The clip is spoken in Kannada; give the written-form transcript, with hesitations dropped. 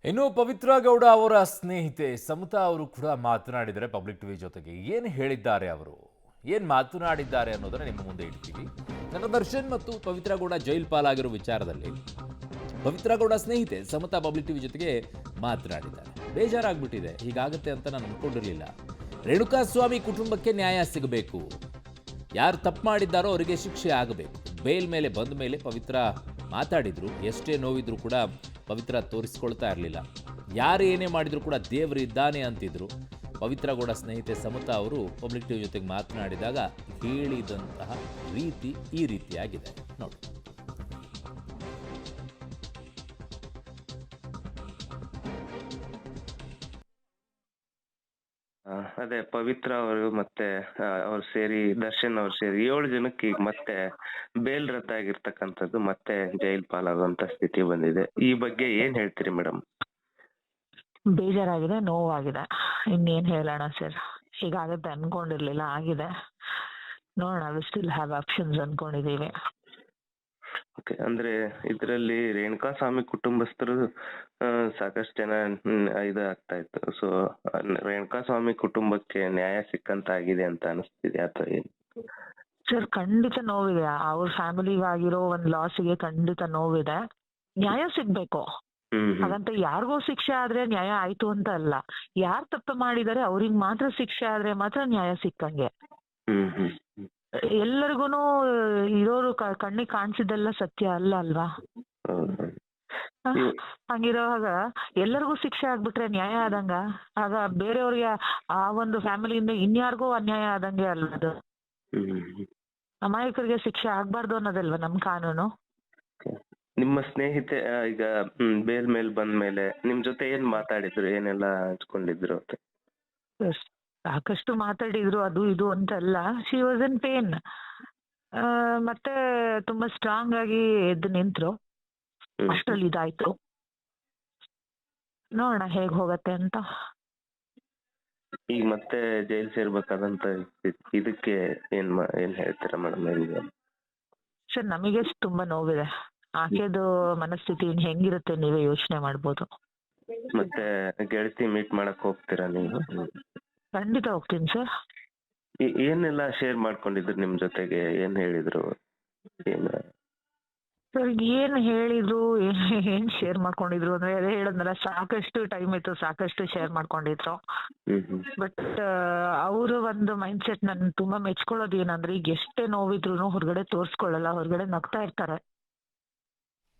ಇನ್ನು ಪವಿತ್ರ ಗೌಡ ಅವರ ಸ್ನೇಹಿತೆ ಸಮತಾ ಅವರು ಕೂಡ ಮಾತನಾಡಿದರೆ ಪಬ್ಲಿಕ್ ಟಿವಿ ಜೊತೆಗೆ ಏನು ಹೇಳಿದ್ದಾರೆ ಅವರು ಏನು ಮಾತನಾಡಿದ್ದಾರೆ ಅನ್ನೋದನ್ನ ನಿಮ್ಮ ಮುಂದೆ ಇಡ್ತೀವಿ. ನಟ ದರ್ಶನ್ ಮತ್ತು ಪವಿತ್ರ ಗೌಡ ಜೈಲ್ ಪಾಲಾಗಿರೋ ವಿಚಾರದಲ್ಲಿ ಪವಿತ್ರ ಗೌಡ ಸ್ನೇಹಿತೆ ಸಮತಾ ಪಬ್ಲಿಕ್ ಟಿವಿ ಜೊತೆಗೆ ಮಾತನಾಡಿದ್ದಾರೆ. ಬೇಜಾರಾಗ್ಬಿಟ್ಟಿದೆ, ಹೀಗಾಗುತ್ತೆ ಅಂತ ನಾನು ಅನ್ಕೊಂಡಿರಲಿಲ್ಲ. ರೇಣುಕಾಸ್ವಾಮಿ ಕುಟುಂಬಕ್ಕೆ ನ್ಯಾಯ ಸಿಗಬೇಕು, ಯಾರು ತಪ್ಪು ಮಾಡಿದ್ದಾರೋ ಅವರಿಗೆ ಶಿಕ್ಷೆ ಆಗಬೇಕು. ಬೇಲ್ ಮೇಲೆ ಬಂದ ಮೇಲೆ ಪವಿತ್ರ ಮಾತಾಡಿದ್ರು. ಎಷ್ಟೇ ನೋವಿದ್ರು ಕೂಡ ಪವಿತ್ರ ತೋರಿಸ್ಕೊಳ್ತಾ ಇರಲಿಲ್ಲ. ಯಾರು ಏನೇ ಮಾಡಿದ್ರು ಕೂಡ ದೇವರು ಇದ್ದಾನೆ ಅಂತಿದ್ರು. ಪವಿತ್ರ ಗೌಡ ಸ್ನೇಹಿತೆ ಸಮತಾ ಅವರು ಪಬ್ಲಿಕ್ ಟಿವಿ ಜೊತೆಗೆ ಮಾತನಾಡಿದಾಗ ಹೇಳಿದಂತಹ ರೀತಿ ಈ ರೀತಿಯಾಗಿದೆ ನೋಡಿ. ಅದೇ ಪವಿತ್ರ ಅವರು ಮತ್ತೆ ಅವ್ರು ಸೇರಿ ದರ್ಶನ್ ಅವ್ರು ಸೇರಿ 7 ಜನಕ್ಕೆ ಈಗ ಮತ್ತೆ ಬೇಲ್ ರದ್ದಾಗಿರ್ತಕ್ಕಂಥದ್ದು, ಮತ್ತೆ ಜೈಲ್ ಪಾಲಾಗುವಂತ ಸ್ಥಿತಿ ಬಂದಿದೆ. ಈ ಬಗ್ಗೆ ಏನ್ ಹೇಳ್ತೀರಿ ಮೇಡಮ್? ಬೇಜಾರಾಗಿದೆ, ನೋವಾಗಿದೆ. ಇನ್ನೇನ್ ಹೇಳೋಣ ಸರ್, ಹೀಗಾಗತ್ತೆ ಅನ್ಕೊಂಡಿರ್ಲಿಲ್ಲ, ಆಗಿದೆ. ನೋಡೋಣ, ವಿ ಸ್ಟಿಲ್ ಹ್ಯಾವ್ ಆಪ್ಷನ್ಸ್ ಅನ್ಕೊಂಡಿದೀವಿ. ಓಕೆ, ಅಂದ್ರೆ ಇದರಲ್ಲಿ ರೇಣುಕಾಸ್ವಾಮಿ ಕುಟುಂಬಸ್ಥರು ಸಾಕಷ್ಟು ಜನ ಇದಾಗ್ತಾ ಇತ್ತು. ಸೊ ರೇಣುಕಾಸ್ವಾಮಿ ಕುಟುಂಬಕ್ಕೆ ನ್ಯಾಯ ಸಿಕ್ಕಂತಾಗಿದೆ ಅಂತ ಅನಿಸ್ತಿದೆ ಅಥವಾ ಏನು? ಸರ್, ಖಂಡಿತ ನೋವಿದೆ. ಅವ್ರ ಫ್ಯಾಮಿಲಿಗಾಗಿರೋ ಒಂದ್ ಲಾಸಿಗೆ ಖಂಡಿತ ನೋವಿದೆ. ನ್ಯಾಯ ಸಿಗ್ಬೇಕು. ಹಾಗಂತ ಯಾರಿಗೋ ಶಿಕ್ಷೆ ಆದ್ರೆ ನ್ಯಾಯ ಆಯ್ತು ಅಂತ ಅಲ್ಲ. ಯಾರ್ ತಪ್ಪು ಮಾಡಿದಾರೆ ಅವ್ರಿಗೆ ಮಾತ್ರ ಶಿಕ್ಷೆ ಆದ್ರೆ ಮಾತ್ರ ನ್ಯಾಯ ಸಿಕ್ಕಂಗೆ. ಎಲ್ಲರಿಗೂನು ಇರೋರು ಕಣ್ಣಿಗೆ ಕಾಣಿಸಿದ್ದೆಲ್ಲ ಸತ್ಯ ಅಲ್ಲ ಅಲ್ವಾ? ಹಂಗಿರೋವಾಗ ಎಲ್ಲರಿಗೂ ಶಿಕ್ಷೆ ಆಗ್ಬಿಟ್ರೆ ನ್ಯಾಯ ಆದಂಗ? ಆಗ ಬೇರೆಯವ್ರಿಗೆ, ಆ ಒಂದು ಫ್ಯಾಮಿಲಿಯಿಂದ ಇನ್ಯಾರಿಗೂ ಅನ್ಯಾಯ ಆದಂಗೆ ಅಲ್ವ ಅದು? ಅಮಾಯಕರಿಗೆ ಶಿಕ್ಷೆ ಆಗ್ಬಾರ್ದು ಅನ್ನೋದಲ್ವಾ ನಮ್ ಕಾನೂನು? ನಿಮ್ಮ ಸ್ನೇಹಿತೆ ಈಗ ಬೇಲ್ ಮೇಲ್ ಬಂದ್ಮೇಲೆ ನಿಮ್ ಜೊತೆ ಏನ್ ಮಾತಾಡಿದ್ರು, ಏನೆಲ್ಲ ಹಂಚ್ಕೊಂಡಿದ್ರು? ಸಾಕಷ್ಟು ಮಾತಾಡಿದ್ರು, ಅದು ಇದು ಅಂತಲ್ಲ. She was in pain. ಮತ್ತೆ ತುಂಬಾ ಸ್ಟ್ರಾಂಗ್ ಆಗಿ ಎದ್ದು ನಿಂತ್ರು. ಅಷ್ಟ್ರಲ್ಲಿ ಇದಾಯ್ತು. ನೋಡೋಣ ಹೇಗ್ ಹೋಗತ್ತೆ ಅಂತ. ಈಗ ಮತ್ತೆ ಜೈಲ್ ಸೇರ್ಬೇಕಾದಂತ ಇದಕ್ಕೆ ಏನ್ ಹೇಳ್ತೀರಾ ಮೇಡಮ್? ಸರ್, ನಮಗೆ ತುಂಬಾ ನೋವಿದೆ. ಆಕೆದು ಮನಸ್ಥಿತಿ ಹೆಂಗಿರುತ್ತೆ ನೀವೇ ಯೋಚನೆ ಮಾಡ್ಬೋದು. ಮತ್ತೆ ಗೆಳತಿ ಮೀಟ್ ಮಾಡಕ್ ಹೋಗ್ತೀರಾ ನೀವು? ಖಂಡಿತ ಹೋಗ್ತೀನಿ ಸರ್. ಏನೆಲ್ಲ ಶೇರ್ ಮಾಡ್ಕೊಂಡಿದ್ರು ನಿಮ್ ಜೊತೆಗೆ? ಏನ್ ಹೇಳಿದ್ರು? ಸರ್, ಏನ್ ಹೇಳಿದ್ರು, ಏನ್ ಶೇರ್ ಮಾಡ್ಕೊಂಡಿದ್ರು ಅಂದ್ರೆ ಅದೇ ಹೇಳದ್ನಲ್ಲ, ಸಾಕಷ್ಟು ಟೈಮ್ ಇತ್ತು, ಸಾಕಷ್ಟು ಶೇರ್ ಮಾಡ್ಕೊಂಡಿದ್ರು. ಬಟ್ ಅವ್ರ ಒಂದು ಮೈಂಡ್ ಸೆಟ್ ನನ್ ತುಂಬಾ ಮೆಚ್ಕೊಳ್ಳೋದು ಏನಂದ್ರೆ, ಈಗ ಎಷ್ಟೇ ನೋವಿದ್ರು ಹೊರಗಡೆ ತೋರ್ಸ್ಕೊಳ್ಳಲ್ಲ, ಹೊರಗಡೆ ನಗ್ತಾ ಇರ್ತಾರೆ.